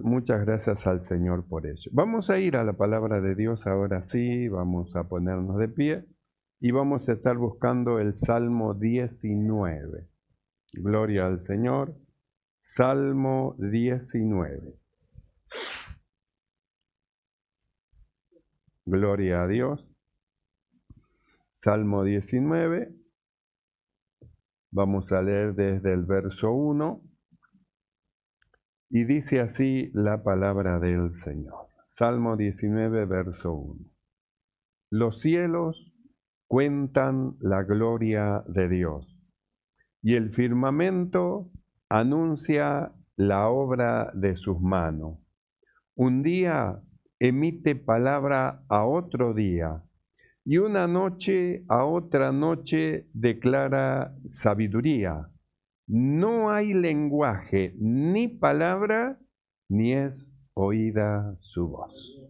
muchas gracias al Señor por ello. Vamos a ir a la palabra de Dios ahora sí, vamos a ponernos de pie y vamos a estar buscando el Salmo 19. Gloria al Señor. Salmo 19. Gloria a Dios. Salmo 19. Vamos a leer desde el verso 1. Y dice así la palabra del Señor. Salmo 19, verso 1. Los cielos cuentan la gloria de Dios, y el firmamento anuncia la obra de sus manos. Un día emite palabra a otro día, y una noche a otra noche declara sabiduría. No hay lenguaje ni palabra, ni es oída su voz.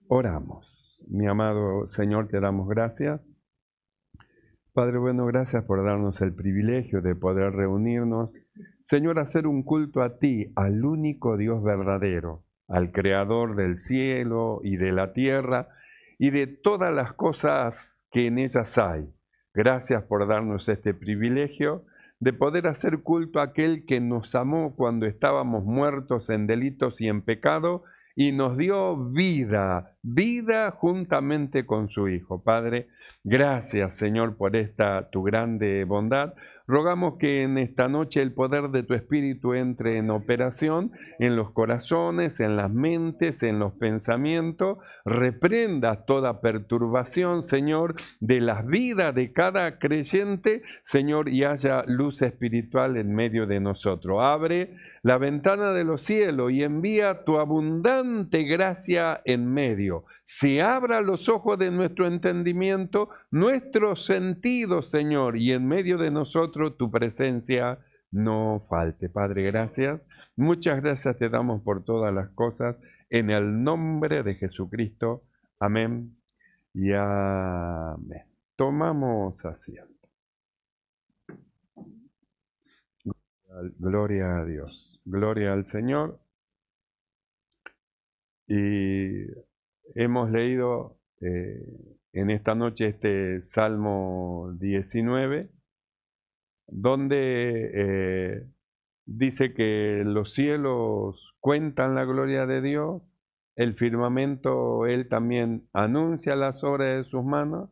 Oramos. Mi amado Señor, te damos gracias. Padre bueno, gracias por darnos el privilegio de poder reunirnos. Señor, hacer un culto a ti, al único Dios verdadero, al Creador del cielo y de la tierra y de todas las cosas que en ellas hay. Gracias por darnos este privilegio de poder hacer culto a aquel que nos amó cuando estábamos muertos en delitos y en pecado y nos dio vida juntamente con su Hijo. Padre, gracias Señor por esta tu grande bondad. Rogamos que en esta noche el poder de tu Espíritu entre en operación en los corazones, en las mentes, en los pensamientos. Reprenda toda perturbación, Señor, de las vidas de cada creyente, Señor, y haya luz espiritual en medio de nosotros. Abre la ventana de los cielos y envía tu abundante gracia en medio. Se abra los ojos de nuestro entendimiento, nuestros sentidos, Señor, y en medio de nosotros tu presencia no falte. Padre, gracias. Muchas gracias te damos por todas las cosas. En el nombre de Jesucristo. Amén y amén. Tomamos asiento. Gloria a Dios. Gloria al Señor. Y hemos leído en esta noche este Salmo 19, donde dice que los cielos cuentan la gloria de Dios, el firmamento, Él también anuncia las obras de sus manos,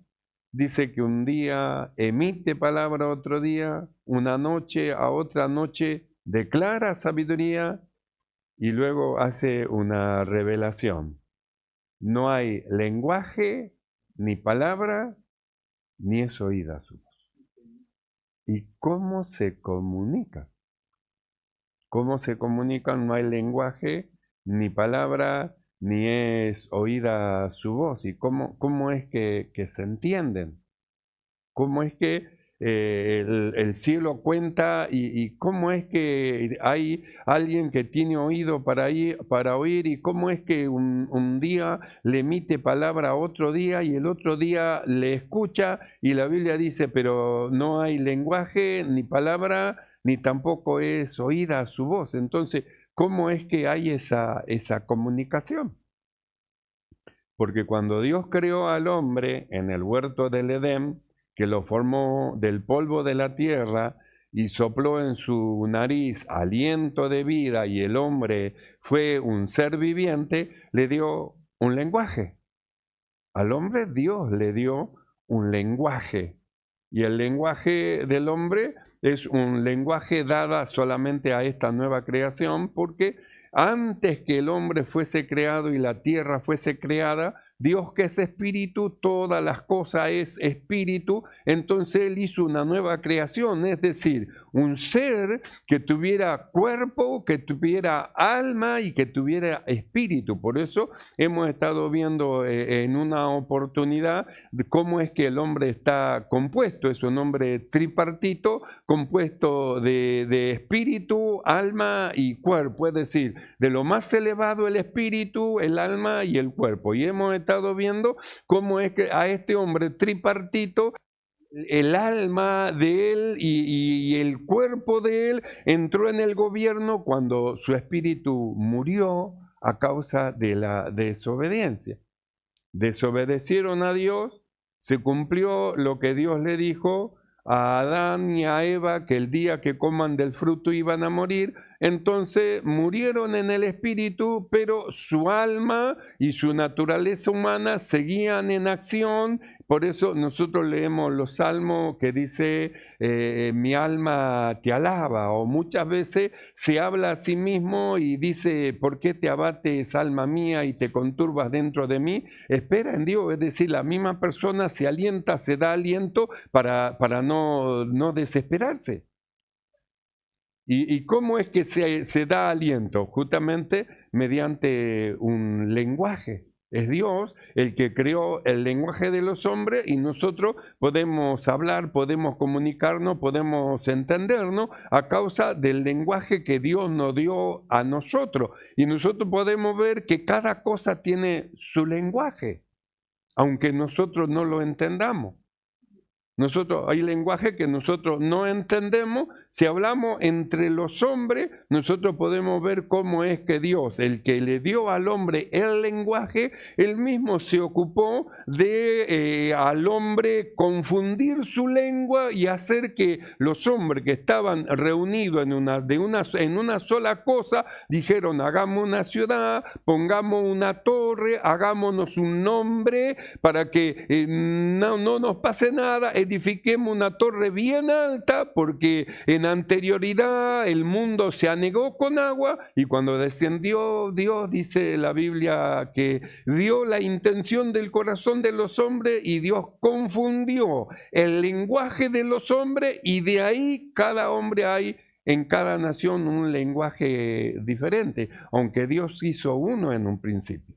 dice que un día emite palabra otro día, una noche a otra noche declara sabiduría y luego hace una revelación. No hay lenguaje, ni palabra, ni es oída su voz. ¿Y cómo se comunica? ¿Cómo se comunican? No hay lenguaje, ni palabra, ni es oída su voz. ¿Y cómo es que se entienden? ¿Cómo es que el cielo cuenta y cómo es que hay alguien que tiene oído para oír y cómo es que un día le emite palabra a otro día y el otro día le escucha y la Biblia dice, pero no hay lenguaje ni palabra ni tampoco es oída su voz? Entonces, ¿cómo es que hay esa comunicación? Porque cuando Dios creó al hombre en el huerto del Edén, que lo formó del polvo de la tierra y sopló en su nariz aliento de vida y el hombre fue un ser viviente, le dio un lenguaje. Al hombre Dios le dio un lenguaje. Y el lenguaje del hombre es un lenguaje dado solamente a esta nueva creación, porque antes que el hombre fuese creado y la tierra fuese creada, Dios, que es espíritu, todas las cosas es espíritu, entonces Él hizo una nueva creación, es decir, un ser que tuviera cuerpo, que tuviera alma y que tuviera espíritu. Por eso hemos estado viendo en una oportunidad cómo es que el hombre está compuesto. Es un hombre tripartito, compuesto de espíritu, alma y cuerpo, es decir, de lo más elevado el espíritu, el alma y el cuerpo. Y hemos estado viendo cómo es que a este hombre tripartito el alma de él y el cuerpo de él entró en el gobierno cuando su espíritu murió a causa de la desobediencia. Desobedecieron a Dios, se cumplió lo que Dios le dijo a Adán y a Eva, que el día que coman del fruto iban a morir. Entonces murieron en el espíritu, pero su alma y su naturaleza humana seguían en acción. Por eso nosotros leemos los salmos que dice, mi alma te alaba, o muchas veces se habla a sí mismo y dice, ¿por qué te abates, alma mía, y te conturbas dentro de mí? Espera en Dios, es decir, la misma persona se alienta, se da aliento para no desesperarse. ¿Y cómo es que se da aliento? Justamente mediante un lenguaje. Es Dios el que creó el lenguaje de los hombres y nosotros podemos hablar, podemos comunicarnos, podemos entendernos a causa del lenguaje que Dios nos dio a nosotros. Y nosotros podemos ver que cada cosa tiene su lenguaje, aunque nosotros no lo entendamos. Hay lenguaje que nosotros no entendemos. Si hablamos entre los hombres, nosotros podemos ver cómo es que Dios, el que le dio al hombre el lenguaje, él mismo se ocupó de al hombre confundir su lengua y hacer que los hombres que estaban reunidos en una sola cosa, dijeron, hagamos una ciudad, pongamos una torre, hagámonos un nombre para que no nos pase nada, edifiquemos una torre bien alta, porque en anterioridad el mundo se anegó con agua, y cuando descendió Dios, dice la Biblia, que vio la intención del corazón de los hombres y Dios confundió el lenguaje de los hombres, y de ahí cada hombre hay en cada nación un lenguaje diferente, aunque Dios hizo uno en un principio.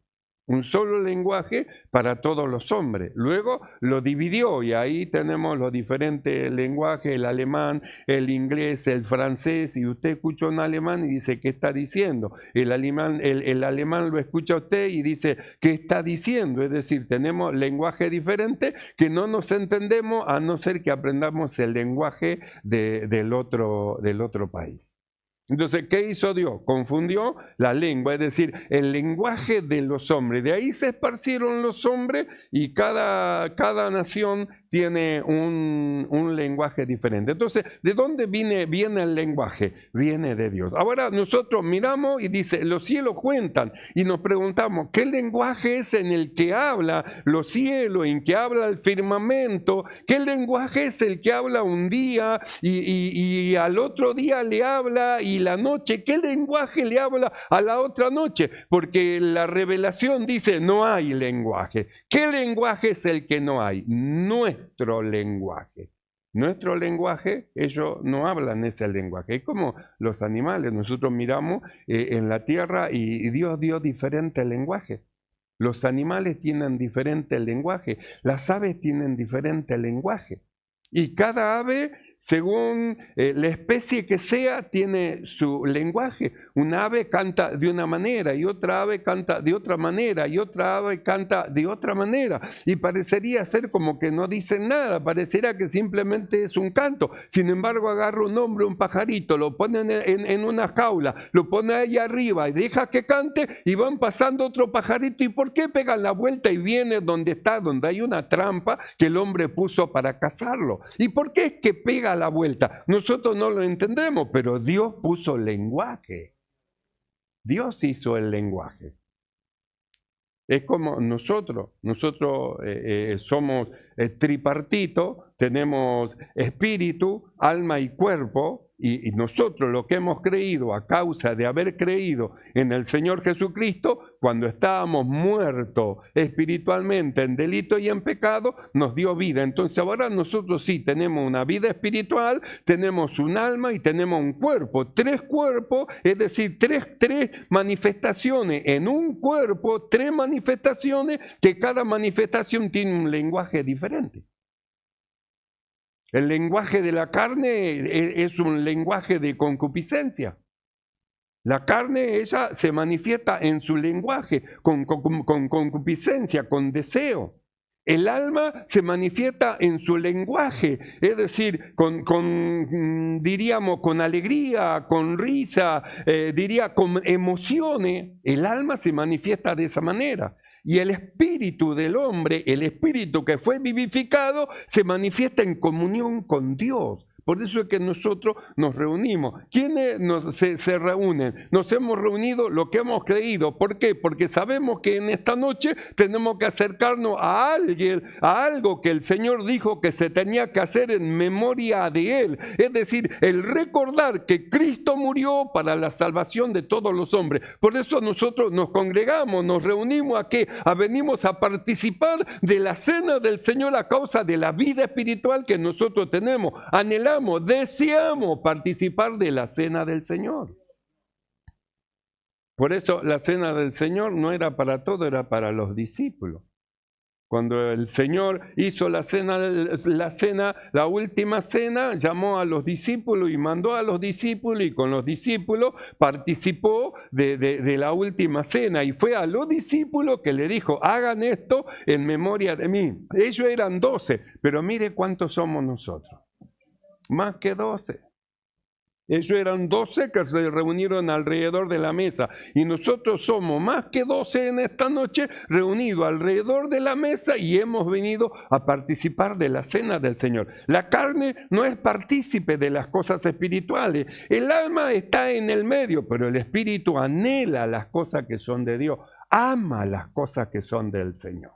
Un solo lenguaje para todos los hombres. Luego lo dividió y ahí tenemos los diferentes lenguajes, el alemán, el inglés, el francés, y usted escucha un alemán y dice, ¿qué está diciendo? El alemán lo escucha usted y dice, ¿qué está diciendo? Es decir, tenemos lenguaje diferente que no nos entendemos a no ser que aprendamos el lenguaje del otro país. Entonces, ¿qué hizo Dios? Confundió la lengua, es decir, el lenguaje de los hombres. De ahí se esparcieron los hombres y cada nación tiene un lenguaje diferente. Entonces, ¿de dónde viene el lenguaje? Viene de Dios. Ahora nosotros miramos y dice, los cielos cuentan, y nos preguntamos, ¿qué lenguaje es en el que habla los cielos, en que habla el firmamento? ¿Qué lenguaje es el que habla un día y al otro día le habla, y la noche? ¿Qué lenguaje le habla a la otra noche? Porque la revelación dice, no hay lenguaje. ¿Qué lenguaje es el que no hay? Nuestro lenguaje. Nuestro lenguaje, ellos no hablan ese lenguaje. Es como los animales. Nosotros miramos en la tierra y Dios dio diferente lenguaje. Los animales tienen diferente lenguaje. Las aves tienen diferente lenguaje. Y cada ave, según la especie que sea, tiene su lenguaje. Una ave canta de una manera, y otra ave canta de otra manera, y otra ave canta de otra manera. Y parecería ser como que no dicen nada, pareciera que simplemente es un canto. Sin embargo, agarra un hombre, un pajarito, lo pone en una jaula, lo pone ahí arriba y deja que cante, y van pasando otro pajarito. ¿Y por qué pegan la vuelta y viene donde hay una trampa que el hombre puso para cazarlo? ¿Y por qué es que pega la vuelta? Nosotros no lo entendemos, pero Dios puso lenguaje. Dios hizo el lenguaje. Es como nosotros somos tripartito, tenemos espíritu, alma y cuerpo, y nosotros lo que hemos creído a causa de haber creído en el Señor Jesucristo, cuando estábamos muertos espiritualmente en delito y en pecado, nos dio vida. Entonces ahora nosotros sí tenemos una vida espiritual, tenemos un alma y tenemos un cuerpo. 3 cuerpos, es decir, tres manifestaciones en un cuerpo, 3 manifestaciones que cada manifestación tiene un lenguaje diferente. El lenguaje de la carne es un lenguaje de concupiscencia. La carne, ella se manifiesta en su lenguaje con concupiscencia, con deseo. El alma se manifiesta en su lenguaje, es decir, diríamos, con alegría, con risa, con emociones. El alma se manifiesta de esa manera. Y el espíritu del hombre, el espíritu que fue vivificado, se manifiesta en comunión con Dios. Por eso es que nosotros nos reunimos. ¿Quiénes se reúnen? Nos hemos reunido lo que hemos creído. ¿Por qué? Porque sabemos que en esta noche tenemos que acercarnos a alguien, a algo que el Señor dijo que se tenía que hacer en memoria de Él. Es decir, el recordar que Cristo murió para la salvación de todos los hombres. Por eso nosotros nos congregamos, nos reunimos aquí, venimos a participar de la cena del Señor a causa de la vida espiritual que nosotros tenemos. Anhelamos, deseamos participar de la cena del Señor. Por eso la cena del Señor no era para todos, era para los discípulos. Cuando el Señor hizo la última cena, llamó a los discípulos y mandó a los discípulos, y con los discípulos participó de la última cena. Y fue a los discípulos que le dijo, hagan esto en memoria de mí. Ellos eran 12, pero mire cuántos somos nosotros. Más que 12. Ellos eran 12 que se reunieron alrededor de la mesa. Y nosotros somos más que 12 en esta noche reunidos alrededor de la mesa y hemos venido a participar de la cena del Señor. La carne no es partícipe de las cosas espirituales. El alma está en el medio, pero el espíritu anhela las cosas que son de Dios. Ama las cosas que son del Señor.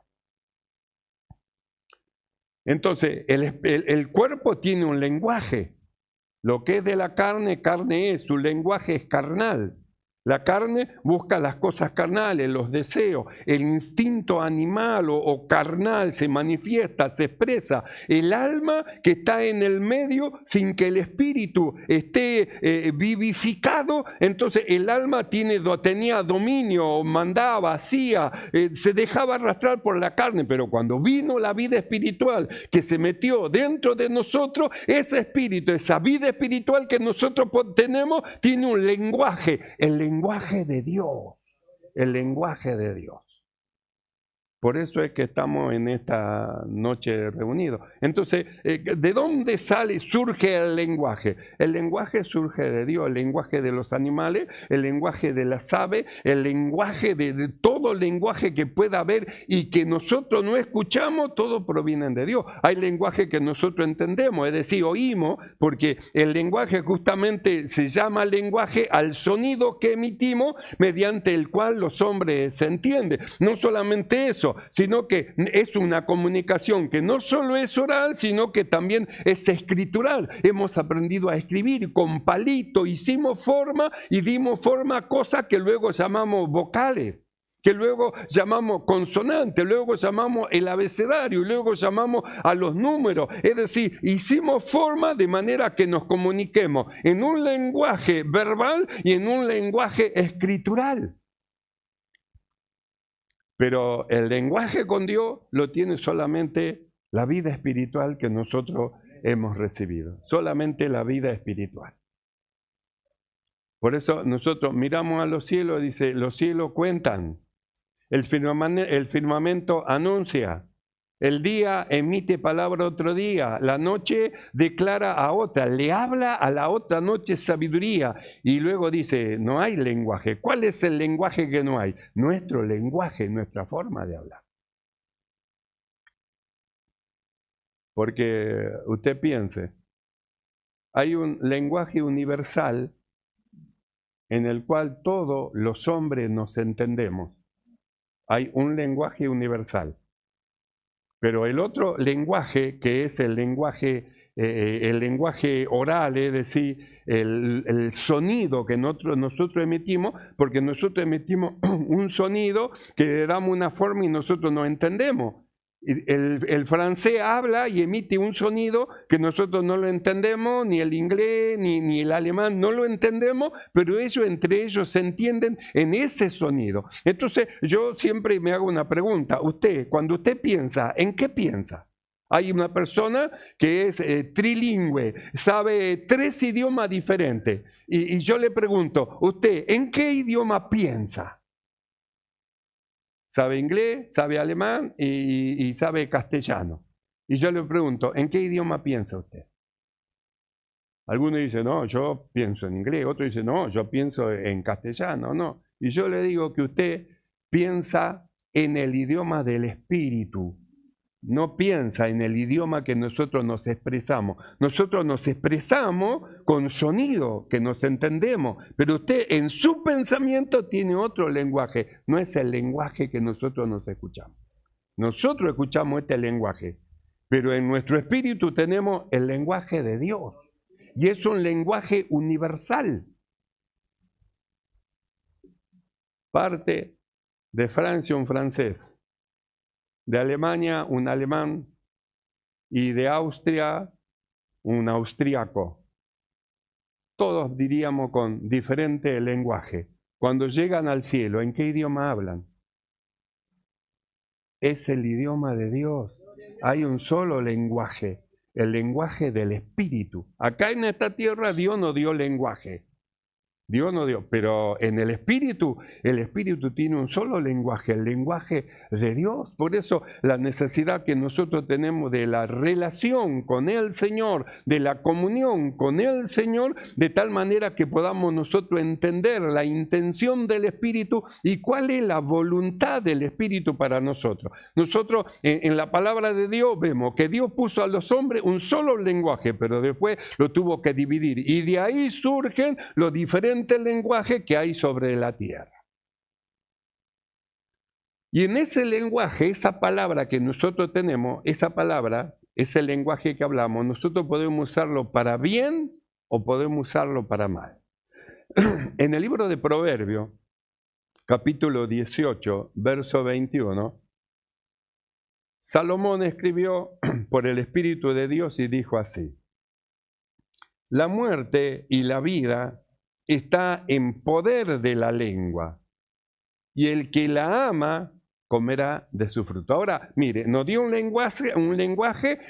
Entonces, el cuerpo tiene un lenguaje. Lo que es de la carne, carne es. Su lenguaje es carnal. La carne busca las cosas carnales, los deseos. El instinto animal o carnal se manifiesta, se expresa. El alma que está en el medio, sin que el espíritu esté vivificado, entonces el alma tenía dominio, mandaba, hacía, se dejaba arrastrar por la carne. Pero cuando vino la vida espiritual que se metió dentro de nosotros, ese espíritu, esa vida espiritual que nosotros tenemos, tiene un lenguaje. El lenguaje de Dios, el lenguaje de Dios. Por eso es que estamos en esta noche reunidos. Entonces, ¿de dónde surge el lenguaje? El lenguaje surge de Dios, el lenguaje de los animales, el lenguaje de las aves, el lenguaje de todo el lenguaje que pueda haber y que nosotros no escuchamos, todos provienen de Dios. Hay lenguaje que nosotros entendemos, es decir, oímos, porque el lenguaje justamente se llama lenguaje al sonido que emitimos mediante el cual los hombres se entienden. No solamente eso, sino que es una comunicación que no solo es oral, sino que también es escritural. Hemos aprendido a escribir con palito, hicimos forma y dimos forma a cosas que luego llamamos vocales, que luego llamamos consonantes, luego llamamos el abecedario y luego llamamos a los números. Es decir, hicimos forma de manera que nos comuniquemos en un lenguaje verbal y en un lenguaje escritural. Pero el lenguaje con Dios lo tiene solamente la vida espiritual que nosotros hemos recibido. Solamente la vida espiritual. Por eso nosotros miramos a los cielos y dice, los cielos cuentan, el firmamento anuncia, el día emite palabra a otro día, la noche declara a otra, le habla a la otra noche sabiduría. Y luego dice, no hay lenguaje. ¿Cuál es el lenguaje que no hay? Nuestro lenguaje, nuestra forma de hablar. Porque usted piense, hay un lenguaje universal en el cual todos los hombres nos entendemos. Hay un lenguaje universal. Pero el otro lenguaje, que es el lenguaje oral, es decir, el sonido que nosotros emitimos, porque nosotros emitimos un sonido que le damos una forma y nosotros no entendemos. El francés habla y emite un sonido que nosotros no lo entendemos, ni el inglés, ni el alemán, no lo entendemos, pero ellos entre ellos se entienden en ese sonido. Entonces yo siempre me hago una pregunta, cuando usted piensa, ¿en qué piensa? Hay una persona que es trilingüe, sabe 3 idiomas diferentes, y yo le pregunto, ¿usted en qué idioma piensa? sabe inglés, sabe alemán y sabe castellano. Y yo le pregunto, ¿en qué idioma piensa usted? Algunos dicen, no, yo pienso en inglés, otros dicen, no, yo pienso en castellano, no. Y yo le digo que usted piensa en el idioma del espíritu, no piensa en el idioma que nosotros nos expresamos. Nosotros nos expresamos con sonido, que nos entendemos, pero usted en su pensamiento tiene otro lenguaje, no es el lenguaje que nosotros nos escuchamos. Nosotros escuchamos este lenguaje, pero en nuestro espíritu tenemos el lenguaje de Dios, y es un lenguaje universal. Parte de Francia un francés, de Alemania un alemán y de Austria un austríaco. Todos diríamos con diferente lenguaje. Cuando llegan al cielo, ¿en qué idioma hablan? Es el idioma de Dios. Hay un solo lenguaje, el lenguaje del Espíritu. Acá en esta tierra Dios no dio lenguaje. Dios no dio, pero en el Espíritu tiene un solo lenguaje, el lenguaje de Dios. Por eso la necesidad que nosotros tenemos de la relación con el Señor, de la comunión con el Señor, de tal manera que podamos nosotros entender la intención del Espíritu y cuál es la voluntad del Espíritu para nosotros. Nosotros en la palabra de Dios vemos que Dios puso a los hombres un solo lenguaje, pero después lo tuvo que dividir, y de ahí surgen los diferentes lenguaje que hay sobre la tierra. Y en ese lenguaje, esa palabra que nosotros tenemos, esa palabra, ese lenguaje que hablamos, nosotros podemos usarlo para bien o podemos usarlo para mal. En el libro de Proverbios, capítulo 18, verso 21, Salomón escribió por el Espíritu de Dios y dijo así: la muerte y la vida está en poder de la lengua, y el que la ama comerá de su fruto. Ahora, mire, nos dio un lenguaje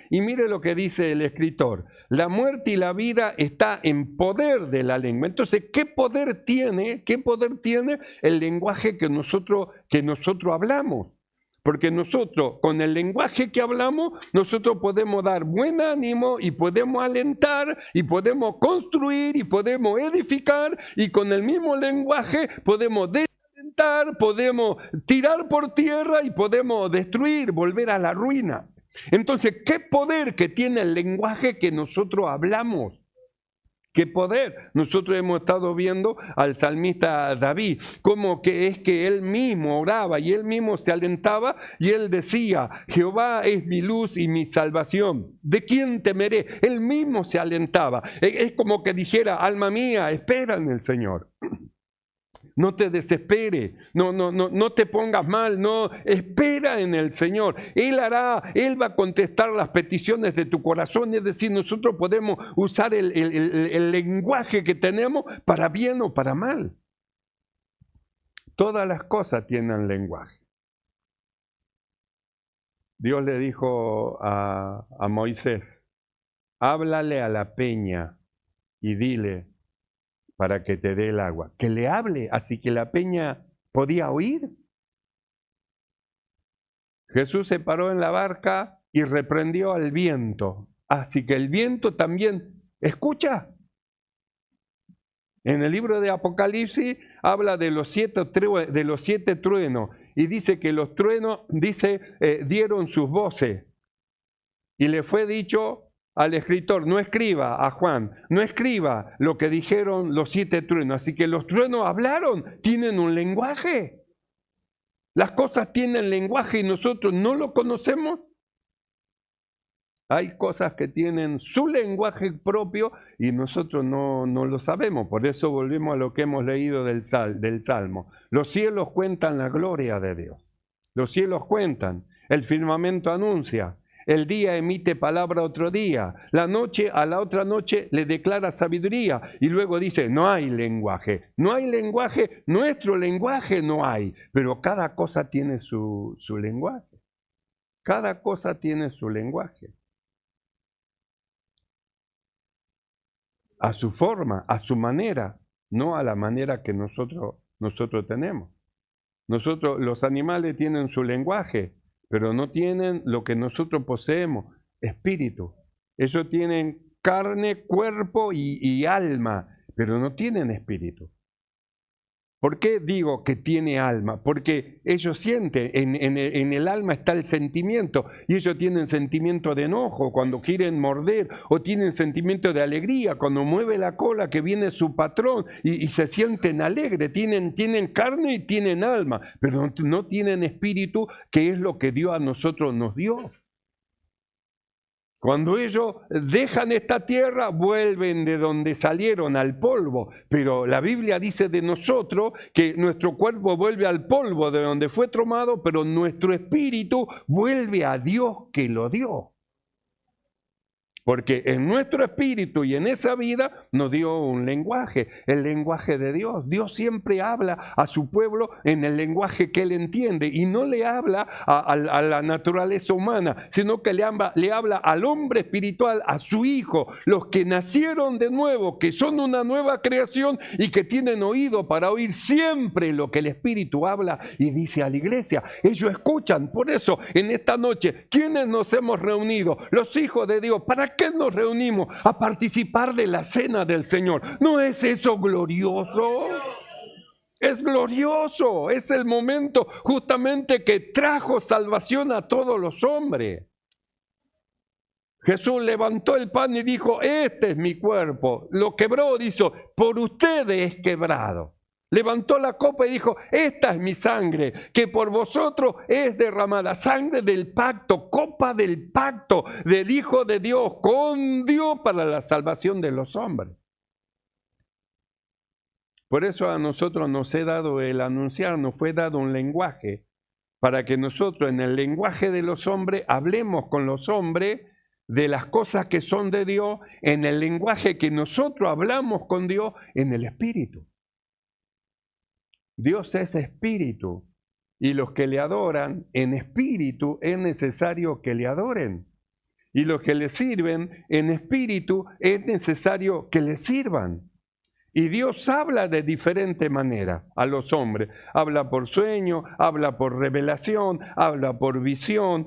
y mire lo que dice el escritor: la muerte y la vida está en poder de la lengua. Entonces, ¿qué poder tiene el lenguaje que nosotros hablamos? Porque nosotros, con el lenguaje que hablamos, nosotros podemos dar buen ánimo y podemos alentar y podemos construir y podemos edificar, y con el mismo lenguaje podemos desalentar, podemos tirar por tierra y podemos destruir, volver a la ruina. Entonces, ¿qué poder que tiene el lenguaje que nosotros hablamos? ¿Qué poder? Nosotros hemos estado viendo al salmista David, como que es que él mismo oraba y él mismo se alentaba y él decía: Jehová es mi luz y mi salvación, ¿de quién temeré? Él mismo se alentaba. Es como que dijera: alma mía, espera en el Señor. No te desesperes, no te pongas mal, no, espera en el Señor. Él va a contestar las peticiones de tu corazón. Es decir, nosotros podemos usar el lenguaje que tenemos para bien o para mal. Todas las cosas tienen lenguaje. Dios le dijo a Moisés: háblale a la peña y dile para que te dé el agua. Que le hable, así que la peña podía oír. Jesús se paró en la barca y reprendió al viento, así que el viento también escucha. En el libro de Apocalipsis habla de los siete truenos, y dice que los truenos, dieron sus voces, y le fue dicho al escritor: no escriba, a Juan, no escriba lo que dijeron los 7 truenos. Así que los truenos hablaron, tienen un lenguaje. Las cosas tienen lenguaje y nosotros no lo conocemos. Hay cosas que tienen su lenguaje propio y nosotros no lo sabemos. Por eso volvemos a lo que hemos leído del Salmo. Los cielos cuentan la gloria de Dios. Los cielos cuentan, el firmamento anuncia. El día emite palabra a otro día, la noche a la otra noche le declara sabiduría, y luego dice: no hay lenguaje, nuestro lenguaje no hay, pero cada cosa tiene su lenguaje, cada cosa tiene su lenguaje, a su forma, a su manera, no a la manera que nosotros tenemos. Los animales tienen su lenguaje, pero no tienen lo que nosotros poseemos, espíritu. Ellos tienen carne, cuerpo y alma, pero no tienen espíritu. ¿Por qué digo que tiene alma? Porque ellos sienten, en el alma está el sentimiento, y ellos tienen sentimiento de enojo cuando quieren morder, o tienen sentimiento de alegría cuando mueve la cola que viene su patrón y se sienten alegres, tienen carne y tienen alma, pero no tienen espíritu, que es lo que Dios a nosotros nos dio. Cuando ellos dejan esta tierra, vuelven de donde salieron, al polvo. Pero la Biblia dice de nosotros que nuestro cuerpo vuelve al polvo de donde fue tomado, pero nuestro espíritu vuelve a Dios que lo dio. Porque en nuestro espíritu y en esa vida nos dio un lenguaje, el lenguaje de Dios. Dios siempre habla a su pueblo en el lenguaje que Él entiende, y no le habla a la naturaleza humana, sino que le habla al hombre espiritual, a su hijo, los que nacieron de nuevo, que son una nueva creación y que tienen oído para oír siempre lo que el Espíritu habla y dice a la iglesia. Ellos escuchan. Por eso, en esta noche, ¿quiénes nos hemos reunido? Los hijos de Dios. ¿Para qué nos reunimos? A participar de la cena del Señor. ¿No es eso glorioso? Es glorioso. Es el momento justamente que trajo salvación a todos los hombres. Jesús levantó el pan y dijo: este es mi cuerpo. Lo quebró, dijo: por ustedes es quebrado. Levantó la copa y dijo: esta es mi sangre, que por vosotros es derramada. Sangre del pacto, copa del pacto del Hijo de Dios con Dios para la salvación de los hombres. Por eso a nosotros nos he dado el anunciar, nos fue dado un lenguaje, para que nosotros en el lenguaje de los hombres hablemos con los hombres de las cosas que son de Dios, en el lenguaje que nosotros hablamos con Dios, en el Espíritu. Dios es espíritu, y los que le adoran en espíritu es necesario que le adoren, y los que le sirven en espíritu es necesario que le sirvan. Y Dios habla de diferente manera a los hombres. Habla por sueño, habla por revelación, habla por visión.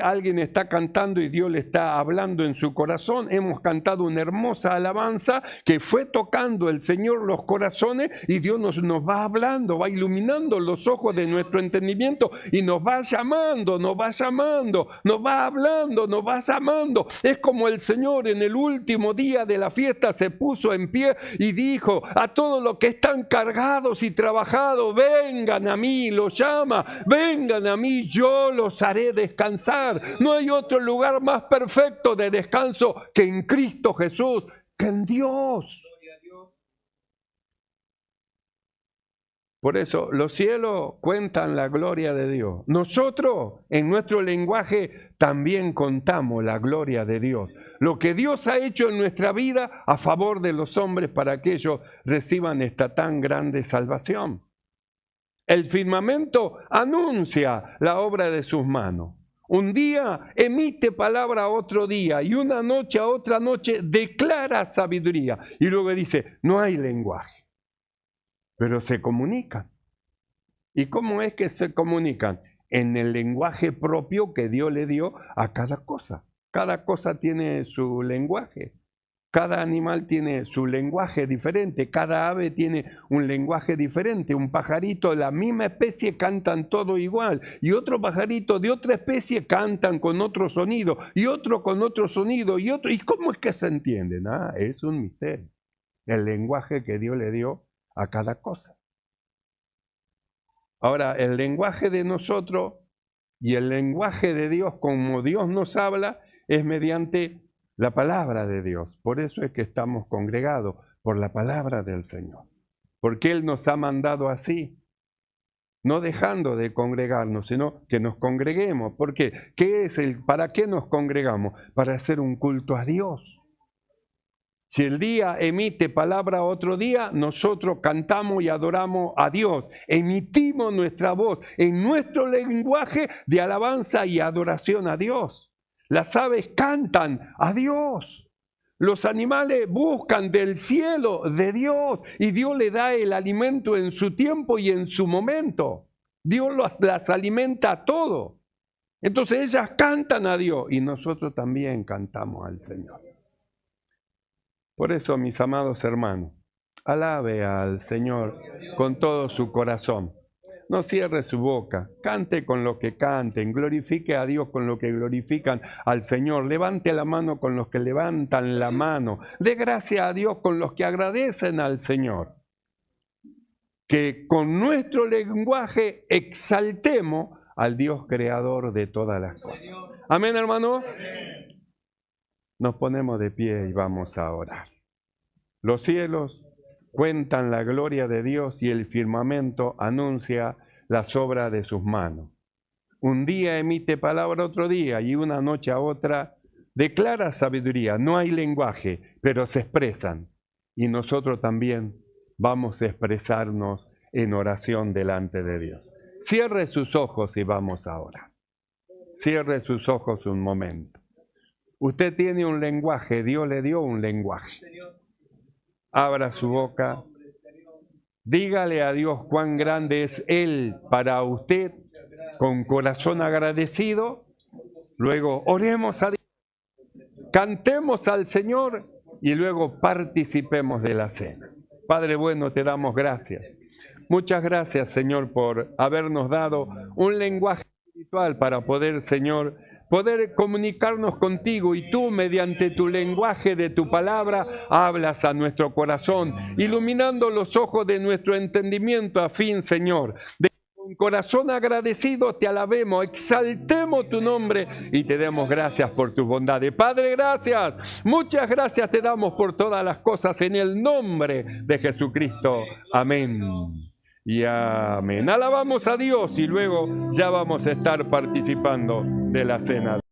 Alguien está cantando y Dios le está hablando en su corazón. Hemos cantado una hermosa alabanza que fue tocando el Señor los corazones, y Dios nos va hablando, va iluminando los ojos de nuestro entendimiento y nos va llamando, nos va hablando, nos va llamando. Es como el Señor en el último día de la fiesta se puso en pie y dijo a todos los que están cargados y trabajados: vengan a mí, los llama, vengan a mí, yo los haré descansar. No hay otro lugar más perfecto de descanso que en Cristo Jesús, que en Dios. Por eso los cielos cuentan la gloria de Dios. Nosotros en nuestro lenguaje también contamos la gloria de Dios. Lo que Dios ha hecho en nuestra vida a favor de los hombres para que ellos reciban esta tan grande salvación. El firmamento anuncia la obra de sus manos. Un día emite palabra a otro día, y una noche a otra noche declara sabiduría. Y luego dice: no hay lenguaje, pero se comunican. ¿Y cómo es que se comunican? En el lenguaje propio que Dios le dio a cada cosa. Cada cosa tiene su lenguaje. Cada animal tiene su lenguaje diferente. Cada ave tiene un lenguaje diferente. Un pajarito de la misma especie cantan todo igual. Y otro pajarito de otra especie cantan con otro sonido. Y otro con otro sonido. Y otro. ¿Y cómo es que se entienden? Es un misterio. El lenguaje que Dios le dio a cada cosa. Ahora, el lenguaje de nosotros y el lenguaje de Dios, como Dios nos habla, es mediante la palabra de Dios. Por eso es que estamos congregados, por la palabra del Señor. Porque Él nos ha mandado así, no dejando de congregarnos, sino que nos congreguemos. ¿Por qué? ¿Para qué nos congregamos? Para hacer un culto a Dios. Si el día emite palabra otro día, nosotros cantamos y adoramos a Dios. Emitimos nuestra voz en nuestro lenguaje de alabanza y adoración a Dios. Las aves cantan a Dios. Los animales buscan del cielo de Dios, y Dios le da el alimento en su tiempo y en su momento. Dios las alimenta a todo. Entonces ellas cantan a Dios y nosotros también cantamos al Señor. Por eso, mis amados hermanos, alabe al Señor con todo su corazón. No cierre su boca, cante con lo que canten, glorifique a Dios con lo que glorifican al Señor, levante la mano con los que levantan la mano, dé gracia a Dios con los que agradecen al Señor. Que con nuestro lenguaje exaltemos al Dios creador de todas las cosas. Amén, hermano. Nos ponemos de pie y vamos a orar. Los cielos cuentan la gloria de Dios y el firmamento anuncia las obras de sus manos. Un día emite palabra otro día y una noche a otra declara sabiduría. No hay lenguaje, pero se expresan. Y nosotros también vamos a expresarnos en oración delante de Dios. Cierre sus ojos y vamos a orar. Cierre sus ojos un momento. Usted tiene un lenguaje, Dios le dio un lenguaje. Abra su boca. Dígale a Dios cuán grande es Él para usted, con corazón agradecido. Luego oremos a Dios, cantemos al Señor y luego participemos de la cena. Padre bueno, te damos gracias. Muchas gracias, Señor, por habernos dado un lenguaje espiritual para poder, Señor, poder comunicarnos contigo, y tú, mediante tu lenguaje de tu palabra, hablas a nuestro corazón, iluminando los ojos de nuestro entendimiento a fin, Señor, de con corazón agradecido te alabemos, exaltemos tu nombre y te demos gracias por tus bondades. Padre, gracias, muchas gracias te damos por todas las cosas en el nombre de Jesucristo. Amén y amén. Alabamos a Dios y luego ya vamos a estar participando de la cena.